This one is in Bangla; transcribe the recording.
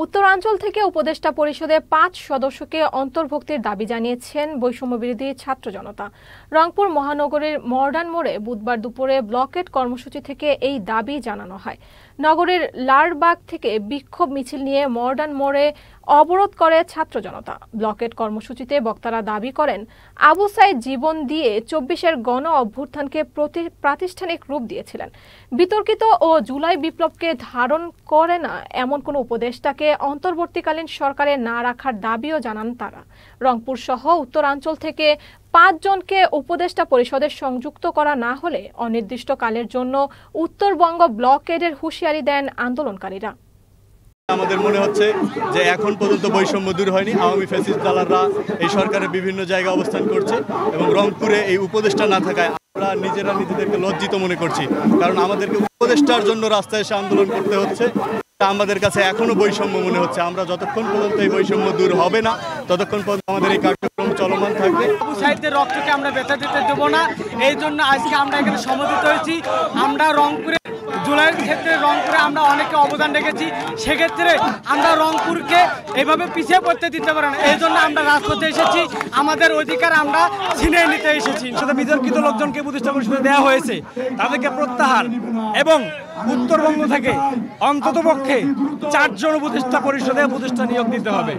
উত্তরাঞ্চল থেকে উপদেষ্টা পরিষদে ৫ সদস্যকে অন্তর্ভুক্তির দাবি জানিয়েছেন বৈষম্যবিরোধী ছাত্র জনতা। রংপুর মহানগরীর মডার্ন মোড়ে বুধবার দুপুরে ব্লকেট কর্মসূচি থেকে এই দাবি জানানো হয়। নগরীর লালবাগ থেকে বিক্ষোভ মিছিল নিয়ে মডার্ন মোড়ে অবরোধ করে ছাত্র জনতা। ব্লকেট কর্মসূচিতে বক্তারা দাবি করেন, আবু সাইদ জীবন দিয়ে ২৪-এর গণ অভ্যুত্থানকে প্রাতিষ্ঠানিক রূপ দিয়েছিলেন। বিতর্কিত ও জুলাই বিপ্লবকে ধারণ করে না এমন কোনো উপদেষ্টাকে অন্তর্বর্তীকালীন সরকারে না রাখার দাবিও জানান তারা। রংপুর সহ উত্তরাঞ্চল থেকে ৫ জনকে উপদেষ্টা পরিষদে সংযুক্ত করা না হলে অনির্দিষ্টকালের জন্য উত্তরবঙ্গ ব্লকেডের হুঁশিয়ারি দেন আন্দোলনকারীরা। আমাদের মনে হচ্ছে যে এখন পর্যন্ত বৈষম্য দূর হয়নি। আওয়ামী ফ্যাসিস্ট দালালরা এই সরকারের বিভিন্ন জায়গায় অবস্থান করছে এবং রংপুরে এই উপদেষ্টা না থাকায় আমরা নিজেদেরকে লজ্জিত মনে করছি। কারণ আমাদেরকে উপদেষ্টার জন্য রাস্তায় এসে আন্দোলন করতে হচ্ছে। আমাদের কাছে এখনো বৈষম্য মনে হচ্ছে। আমরা যতক্ষণ পর্যন্ত এই বৈষম্য দূর হবে না ততক্ষণ পর্যন্ত আমাদের এই কার্যক্রম চলমান থাকবে। আবু সাইদের রক্তকে আমরা ব্যথা দিতে দেবো না। এই জন্য আজকে আমরা এখানে সমবেত হয়েছি। আমরা রংপুরে জুলাইয়ের ক্ষেত্রে রংপুরে আমরা অনেকে অবদান রেখেছি। সেক্ষেত্রে আমরা রংপুরকে এভাবে পিছিয়ে পড়তে দিতে পারি না। এই জন্য আমরা রাজপথে এসেছি। আমাদের অধিকার আমরা ছিনিয়ে নিতে এসেছি। সাথে বিতর্কিত লোকজনকে উপদেষ্টা পরিষদে দেওয়া হয়েছে, তাদেরকে প্রত্যাহার এবং উত্তরবঙ্গ থেকে অন্ততপক্ষে ৪ জন উপদেষ্টা পরিষদে উপদেষ্টা নিয়োগ দিতে হবে।